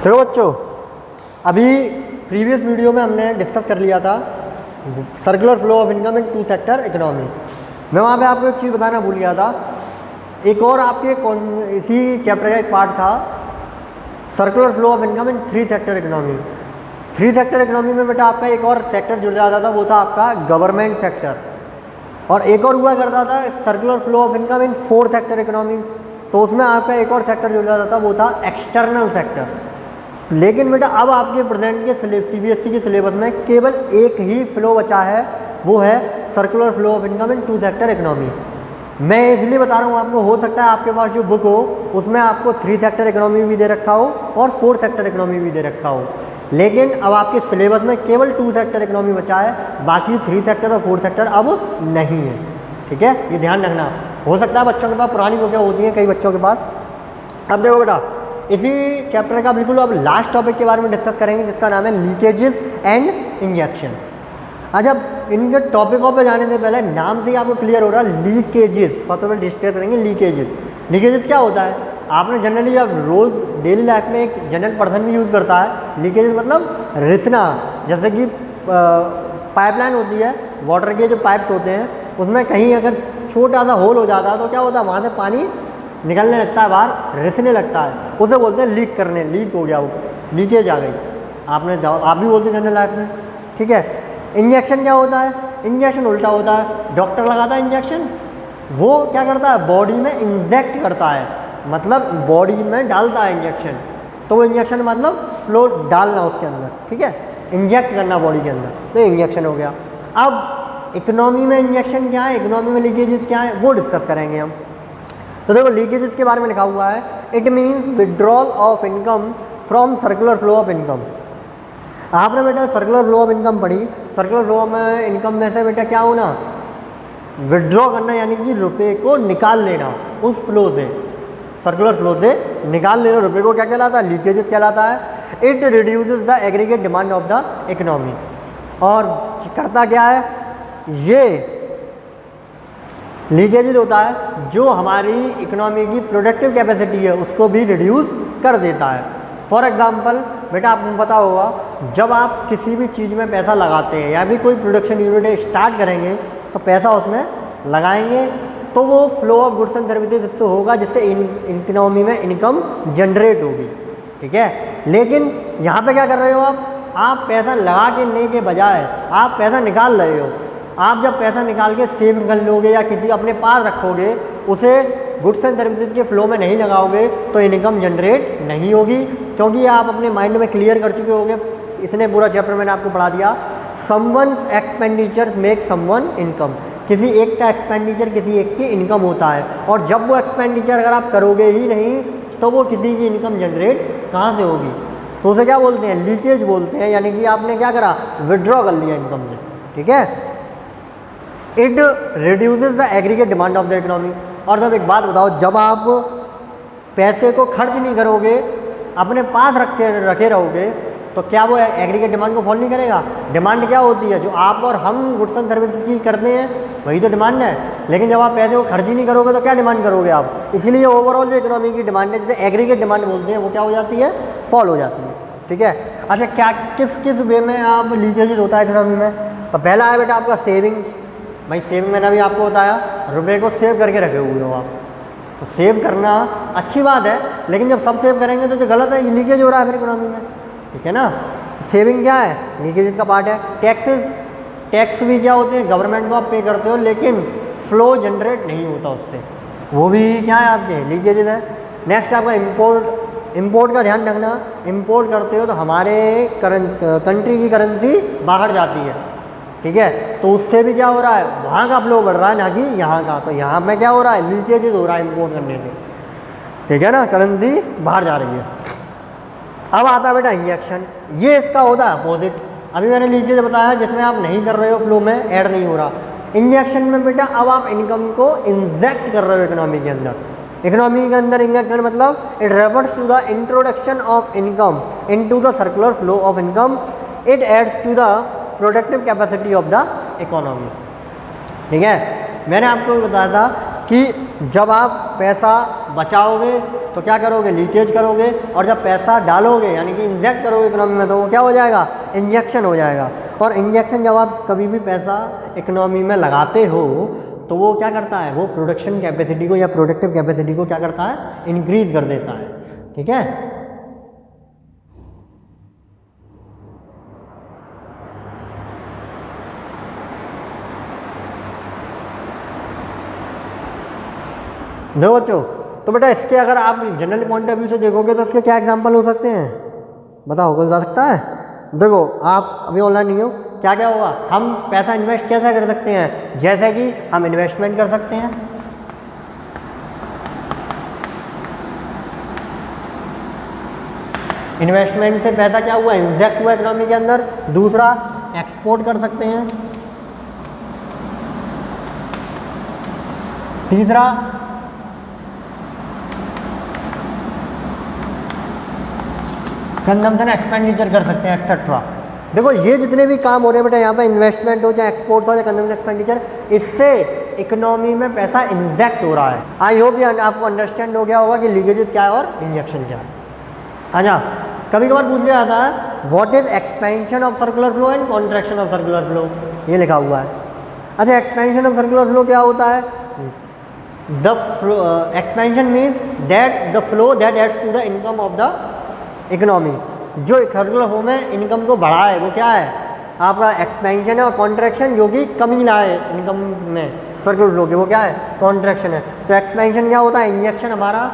तो बच्चों, अभी प्रीवियस वीडियो में हमने डिस्कस कर लिया था circular flow of income in two sector economy. मैं वहाँ पे आपको एक चीज़ बताना भूल गया था। एक और आपके इसी चैप्टर का एक पार्ट था circular flow of income in three sector economy. Three sector economy में बेटा आपका एक और सेक्टर जुड़ जाता था, वो था आपका गवर्नमेंट सेक्टर। और एक और हुआ करता था circular flow of income in four sector economy, तो उसमें आपका एक और सेक्टर जुड़ जाता था, वो था एक्सटर्नल सेक्टर। लेकिन बेटा अब आपके प्रेजेंट के सीबीएसई के सिलेबस में केवल एक ही फ्लो बचा है, वो है circular flow of income in two sector economy. मैं इसलिए बता रहा हूँ आपको, हो सकता है आपके पास जो बुक हो उसमें आपको थ्री सेक्टर इकोनॉमी भी दे रखा हो और फोर सेक्टर इकोनॉमी भी दे रखा हो, लेकिन अब आपके सिलेबस में केवल टू सेक्टर इकोनॉमी बचा है, बाकी थ्री सेक्टर और फोर सेक्टर अब नहीं है। ठीक है, ये ध्यान रखना। हो सकता है बच्चों के पास पुरानी बुकें होती हैं कई बच्चों के पास। अब देखो बेटा, इसी चैप्टर का बिल्कुल अब लास्ट टॉपिक के बारे में डिस्कस करेंगे, जिसका नाम है लीकेजेस एंड इंजेक्शन। अच्छा, इनके टॉपिकों पे जाने से पहले नाम से ही आपको क्लियर हो रहा है leakages. First of all discuss करेंगे लीकेजेस। लीकेजेस क्या होता है? आपने जनरली जब रोज़ डेली लाइफ में एक जनरल पर्सन भी यूज़ करता है लीकेजेस मतलब रिसना। जैसे कि पाइपलाइन होती है, वाटर के जो पाइप्स होते हैं उसमें कहीं अगर छोटा सा होल हो जाता है तो क्या होता है, वहाँ से पानी निकलने लगता है, बाहर रिसने लगता है, उसे बोलते हैं लीक करने। लीक हो गया, वो लीकेज आ गई। आप भी बोलते हैं जनरल लाइफ में। ठीक है। इंजेक्शन क्या होता है? इंजेक्शन उल्टा होता है, डॉक्टर लगाता है इंजेक्शन, वो क्या करता है, बॉडी में इंजेक्ट करता है, मतलब बॉडी में डालता है इंजेक्शन। तो वो इंजेक्शन मतलब फ्लो डालना उसके अंदर। ठीक है, इंजेक्ट करना बॉडी के अंदर, तो इंजेक्शन हो गया। अब इकोनॉमी में इंजेक्शन क्या है, इकोनॉमी में लीकेजेस क्या है, वो डिस्कस करेंगे हम। तो देखो, लीकेजेस के बारे में लिखा हुआ है, it means withdrawal of income from circular flow of income. आपने बेटा सर्कुलर फ्लो ऑफ इनकम पढ़ी, सर्कुलर फ्लो में इनकम में से बेटा क्या होना, विड्रॉ करना, यानी कि रुपए को निकाल लेना उस फ्लो से, सर्कुलर फ्लो से निकाल लेना रुपए को, क्या कहलाता है, लीकेजेस कहलाता है। It reduces the aggregate demand of the economy. और करता क्या है, ये लीकेजेज होता है जो हमारी इकोनॉमी की प्रोडक्टिव कैपेसिटी है उसको भी रिड्यूस कर देता है। फॉर एग्जांपल बेटा आपको पता होगा, जब आप किसी भी चीज़ में पैसा लगाते हैं या भी कोई प्रोडक्शन यूनिट स्टार्ट करेंगे तो पैसा उसमें लगाएंगे, तो वो flow of goods and services इससे होगा, जिससे इकोनॉमी में इनकम जनरेट होगी। ठीक है, लेकिन यहाँ पे क्या कर रहे हो आप पैसा लगा के लेने के बजाय आप पैसा निकाल रहे हो। आप जब पैसा निकाल के सेव कर लोगे या किसी अपने पास रखोगे, उसे गुड्स एंड सर्विसेज के फ्लो में नहीं लगाओगे तो इनकम जनरेट नहीं होगी, क्योंकि आप अपने माइंड में क्लियर कर चुके होगे। इसने पूरा चैप्टर मैंने आपको पढ़ा दिया, someone expenditure make someone income. किसी एक का एक्सपेंडिचर किसी एक की इनकम होता है, और जब वो एक्सपेंडिचर अगर आप करोगे ही नहीं तो वो किसी की इनकम जनरेट कहाँ से होगी। तो उसे क्या बोलते हैं, लीकेज बोलते हैं, यानी कि आपने क्या करा, विड्रॉ कर लिया इनकम से। ठीक है, it reduces the aggregate demand of the economy. और जब एक बात बताओ, जब आप पैसे को खर्च नहीं करोगे, अपने पास रखे रहोगे, तो क्या वो एग्रीगेट डिमांड को फॉलो नहीं करेगा। डिमांड क्या होती है, जो आप और हम गुड्स एंड सर्विसेज की करते हैं वही तो डिमांड है। लेकिन जब आप पैसे को खर्च ही नहीं करोगे तो क्या डिमांड करोगे आप। इसलिए ओवरऑल जो इकोनॉमी की डिमांड है, जिसे एग्रीगेट डिमांड बोलते हैं, वो क्या हो जाती है, फॉल हो जाती है। ठीक है। अच्छा, क्या किस वे में आप लीकेजेज होता है इकोनॉमी में। तो पहला है बेटा आपका सेविंग्स। भाई सेविंग मैंने अभी आपको बताया, रुपए को सेव करके रखे हुए हो आप, तो सेव करना अच्छी बात है, लेकिन जब सब सेव करेंगे तो गलत है, ये लीकेज हो रहा है फिर इकोनॉमी में। ठीक है ना, तो सेविंग क्या है, लीकेज का पार्ट है। टैक्सेस, टैक्स भी क्या होते हैं, गवर्नमेंट को आप पे करते हो, लेकिन फ्लो जनरेट नहीं होता उससे, वो भी क्या है आपके लीकेजेज है। नेक्स्ट आपका इम्पोर्ट। इम्पोर्ट का ध्यान रखना, इम्पोर्ट करते हो तो हमारे कंट्री की करेंसी बाहर जाती है। ठीक है, तो उससे भी क्या हो रहा है, वहाँ का फ्लो बढ़ रहा है ना कि यहाँ का। तो यहाँ में क्या हो रहा है, लीकेजेज हो रहा है इम्पोर्ट करने से। ठीक है ना, करेंसी बाहर जा रही है। अब आता है बेटा इंजेक्शन, ये इसका होता है अपोजिट। अभी मैंने लीकेज बताया जिसमें आप नहीं कर रहे हो, फ्लो में ऐड नहीं हो रहा। इंजेक्शन में बेटा अब आप इनकम को इंजेक्ट कर रहे हो इकोनॉमी के अंदर। इकोनॉमी के अंदर इंजेक्शन मतलब it refers to the introduction of income into the circular flow of income. It adds to the productive capacity of the economy. ठीक है, मैंने आपको बताया था कि जब आप पैसा बचाओगे तो क्या करोगे, लीकेज करोगे, और जब पैसा डालोगे यानी कि इंजेक्ट करोगे इकोनॉमी में, तो वो क्या हो जाएगा, इंजेक्शन हो जाएगा। और इंजेक्शन जब आप कभी भी पैसा इकोनॉमी में लगाते हो तो वो क्या करता है, वो प्रोडक्शन कैपेसिटी को या प्रोडक्टिव कैपेसिटी को क्या करता है, इंक्रीज कर देता है। ठीक है, देखो बच्चों, तो बेटा इसके अगर आप जनरल पॉइंट ऑफ व्यू से देखोगे तो इसके क्या एग्जांपल हो सकते हैं, बताओ कोई बता सकता है। देखो आप अभी ऑनलाइन नहीं हो, क्या क्या होगा, हम पैसा इन्वेस्ट कैसे कर सकते हैं, जैसे कि हम इन्वेस्टमेंट कर सकते हैं, इन्वेस्टमेंट से पैसा क्या हुआ, इंजेक्ट हुआ इकोनॉमी के अंदर। दूसरा, एक्सपोर्ट कर सकते हैं। तीसरा, कंजम्पशन एक्सपेंडिचर कर सकते हैं, एक्सेट्रा। देखो ये जितने भी काम हो रहे हैं बेटा, यहाँ पे इन्वेस्टमेंट हो चाहे एक्सपोर्ट हो या कंजम्पशन एक्सपेंडिचर, इससे इकोनॉमी में पैसा इंजेक्ट हो रहा है। आई होप ये आपको अंडरस्टैंड हो गया होगा कि लीकेजेस क्या है और इंजेक्शन क्या है। अच्छा, कभी कभार पूछ लिया जाता है what is expansion of circular flow and contraction of circular flow, ये लिखा हुआ है। अच्छा, एक्सपेंशन ऑफ सर्कुलर फ्लो क्या होता है, the expansion means that the flow that adds to the income of the economy, जो सर्कुलर फ्लो में इनकम को बढ़ाए वो क्या है, आपका एक्सपेंशन है। और कॉन्ट्रैक्शन जो कि कमी लाए इनकम में सर्कुलर फ्लो के, वो क्या है, कॉन्ट्रैक्शन है। तो एक्सपेंशन क्या होता है, इंजेक्शन हमारा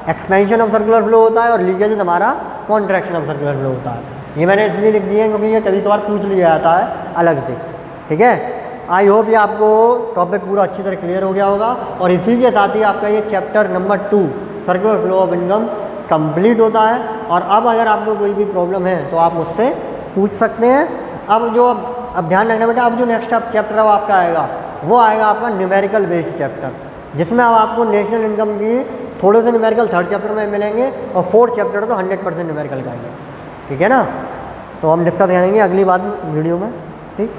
एक्सपेंशन ऑफ सर्कुलर फ्लो होता है, और लीकेज हमारा कॉन्ट्रैक्शन ऑफ सर्कुलर फ्लो होता है। ये मैंने इसलिए लिख दिया है क्योंकि ये कभी कभार पूछ लिया जाता है अलग से। ठीक है, आई होप ये आपको टॉपिक पूरा अच्छी तरह क्लियर हो गया होगा। और इसी के साथ ही आपका ये chapter number 2 circular flow of income complete होता है। और अब अगर आपको कोई भी प्रॉब्लम है तो आप मुझसे पूछ सकते हैं। अब ध्यान रखना बेटा, अब जो नेक्स्ट चैप्टर है आपका आएगा, वो आएगा आपका न्यूमेरिकल बेस्ड चैप्टर, जिसमें अब आपको नेशनल इनकम की थोड़े से न्यूमेरिकल थर्ड चैप्टर में मिलेंगे, और फोर्थ चैप्टर तो 100% न्यूमेरिकल का ही है। ठीक है ना, तो हम डिस्कस करेंगे अगली बात वीडियो में। ठीक।